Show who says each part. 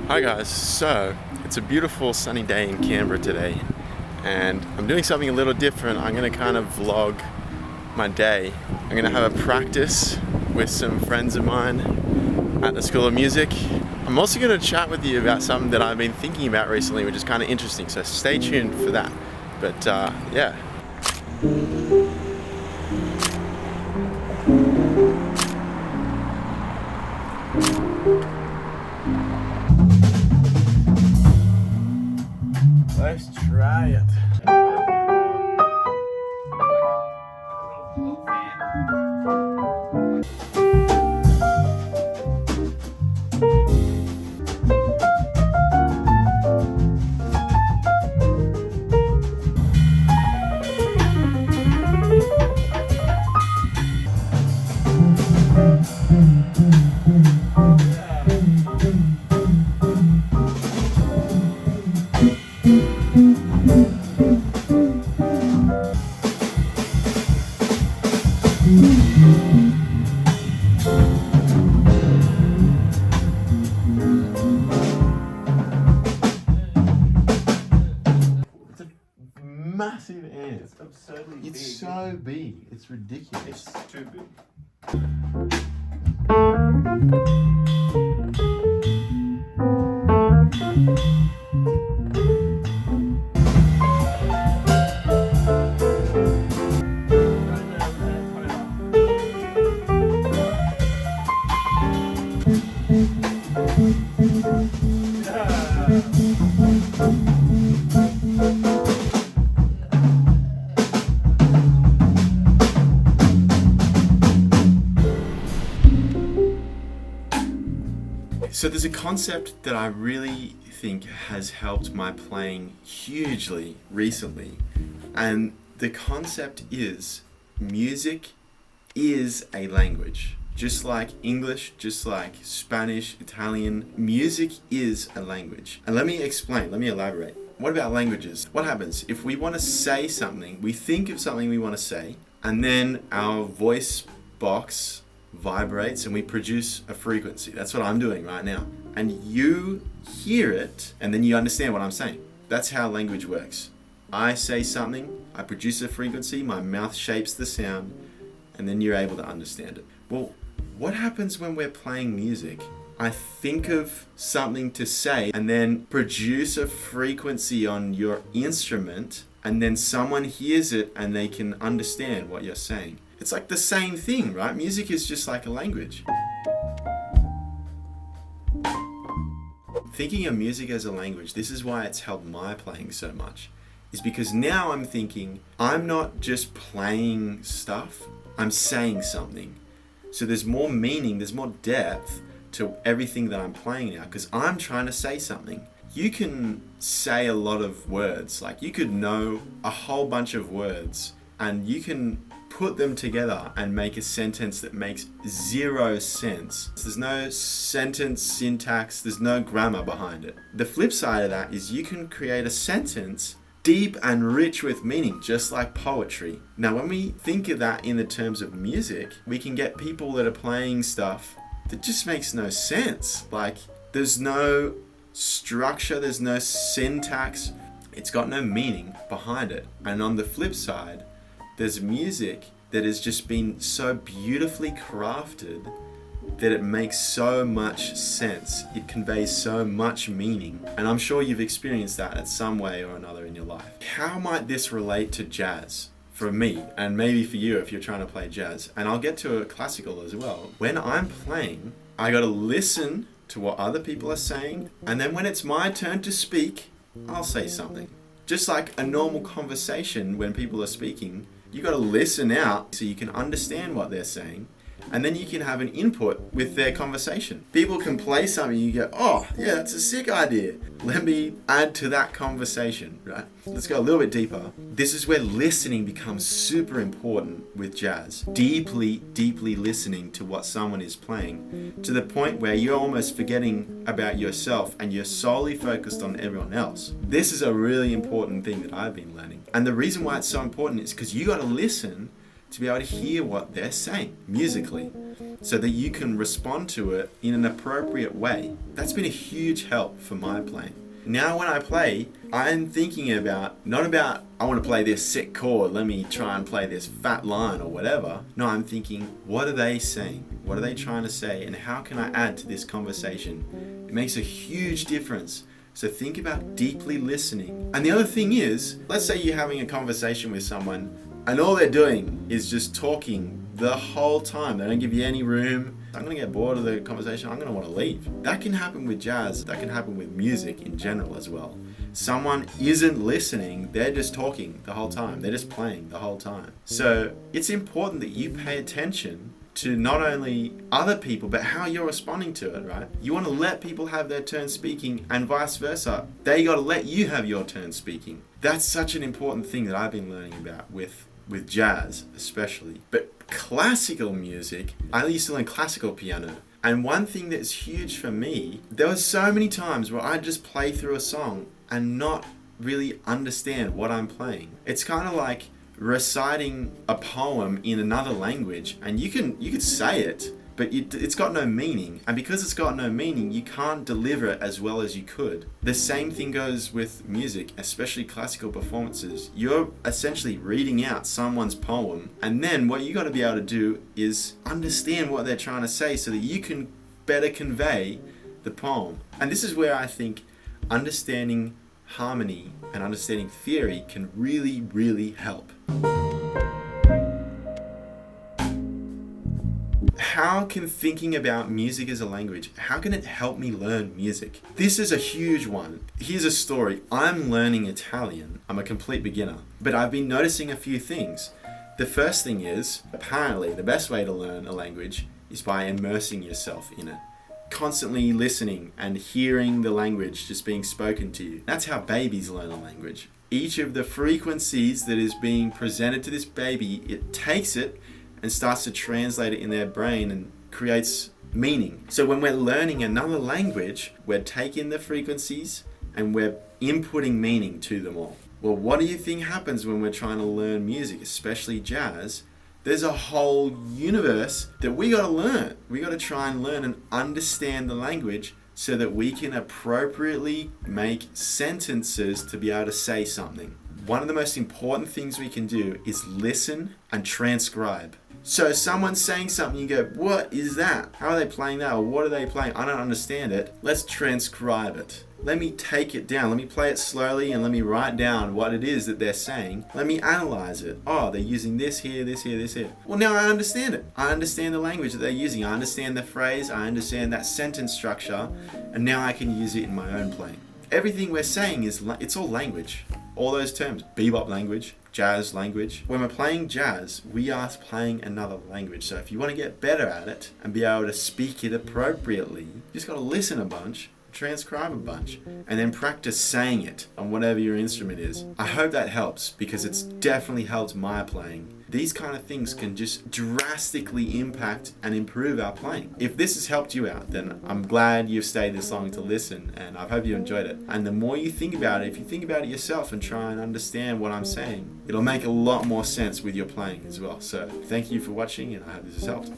Speaker 1: Hi guys, so it's a beautiful sunny day in Canberra today and I'm doing something a little different. I'm going to kind of vlog my day. I'm going to have a practice with some friends of mine at the School of Music. I'm also going to chat with you about something that I've been thinking about recently, which is kind of interesting, so stay tuned for that. But yeah. Let's try it. Massive ant.
Speaker 2: It's absurdly big.
Speaker 1: It's so big. It's ridiculous.
Speaker 2: It's too big.
Speaker 1: So there's a concept that I really think has helped my playing hugely recently, and the concept is music is a language. Just like English, just like Spanish, Italian, music is a language. And let me explain, let me elaborate. What about languages? What happens if we want to say something, we think of something we want to say, and then our voice box vibrates and we produce a frequency. That's what I'm doing right now. And you hear it and then you understand what I'm saying. That's how language works. I say something, I produce a frequency, my mouth shapes the sound, and then you're able to understand it. Well, what happens when we're playing music? I think of something to say and then produce a frequency on your instrument, and then someone hears it and they can understand what you're saying. It's like the same thing, right? Music is just like a language. Thinking of music as a language, this is why it's helped my playing so much, is because now I'm thinking, I'm not just playing stuff, I'm saying something. So there's more meaning, there's more depth to everything that I'm playing now, because I'm trying to say something. You can say a lot of words, like you could know a whole bunch of words, and you can put them together and make a sentence that makes zero sense. There's no sentence syntax, there's no grammar behind it. The flip side of that is you can create a sentence deep and rich with meaning, just like poetry. Now, when we think of that in the terms of music, we can get people that are playing stuff that just makes no sense. Like, there's no structure, there's no syntax, it's got no meaning behind it. And on the flip side, there's music that has just been so beautifully crafted that it makes so much sense. It conveys so much meaning. And I'm sure you've experienced that in some way or another in your life. How might this relate to jazz? For me, and maybe for you if you're trying to play jazz. And I'll get to a classical as well. When I'm playing, I gotta listen to what other people are saying, and then when it's my turn to speak, I'll say something. Just like a normal conversation when people are speaking, you got to listen out so you can understand what they're saying, and then you can have an input with their conversation. People can play something, you go, oh yeah, that's a sick idea. Let me add to that conversation, right? Let's go a little bit deeper. This is where listening becomes super important with jazz. Deeply, deeply listening to what someone is playing, to the point where you're almost forgetting about yourself and you're solely focused on everyone else. This is a really important thing that I've been learning. And the reason why it's so important is because you got to listen to be able to hear what they're saying musically. so that you can respond to it in an appropriate way. That's been a huge help for my playing. Now when I play, I'm thinking not about, I want to play this sick chord, let me try and play this fat line or whatever. No, I'm thinking, what are they saying? What are they trying to say? And how can I add to this conversation? It makes a huge difference. So think about deeply listening. And the other thing is, let's say you're having a conversation with someone and all they're doing is just talking the whole time. They don't give you any room. I'm going to get bored of the conversation. I'm going to want to leave. That can happen with jazz. That can happen with music in general as well. Someone isn't listening. They're just talking the whole time. They're just playing the whole time. So it's important that you pay attention to not only other people, but how you're responding to it, right? You want to let people have their turn speaking and vice versa. They got to let you have your turn speaking. That's such an important thing that I've been learning about with jazz especially. But classical music, I used to learn classical piano. And one thing that's huge for me, there were so many times where I'd just play through a song and not really understand what I'm playing. It's kind of like reciting a poem in another language, and you could say it, but it's got no meaning. And because it's got no meaning, you can't deliver it as well as you could. The same thing goes with music, especially classical performances. You're essentially reading out someone's poem, and then what you got to be able to do is understand what they're trying to say so that you can better convey the poem. And this is where I think understanding harmony and understanding theory can really, really help. How can thinking about music as a language, how can it help me learn music? This is a huge one. Here's a story. I'm learning Italian. I'm a complete beginner, but I've been noticing a few things. The first thing is, apparently, the best way to learn a language is by immersing yourself in it. Constantly listening and hearing the language just being spoken to you. That's how babies learn a language. Each of the frequencies that is being presented to this baby, it takes it and starts to translate it in their brain and creates meaning. So when we're learning another language, we're taking the frequencies and we're inputting meaning to them all. Well, what do you think happens when we're trying to learn music, especially jazz? There's a whole universe that we got to learn. We got to try and learn and understand the language so that we can appropriately make sentences to be able to say something. One of the most important things we can do is listen and transcribe. So someone's saying something, you go, what is that? How are they playing that? Or what are they playing? I don't understand it. Let's transcribe it. Let me take it down. Let me play it slowly and let me write down what it is that they're saying. Let me analyze it. Oh, they're using this here, this here, this here. Well, now I understand it. I understand the language that they're using. I understand the phrase. I understand that sentence structure. And now I can use it in my own playing. Everything we're saying it's all language. All those terms, bebop language, jazz language. When we're playing jazz, we are playing another language. So if you want to get better at it and be able to speak it appropriately, you just got to listen a bunch, transcribe a bunch, and then practice saying it on whatever your instrument is. I hope that helps because it's definitely helped my playing. These kind of things can just drastically impact and improve our playing. If this has helped you out, then I'm glad you've stayed this long to listen, and I hope you enjoyed it. And the more you think about it, if you think about it yourself and try and understand what I'm saying, it'll make a lot more sense with your playing as well. So thank you for watching, and I hope this has helped.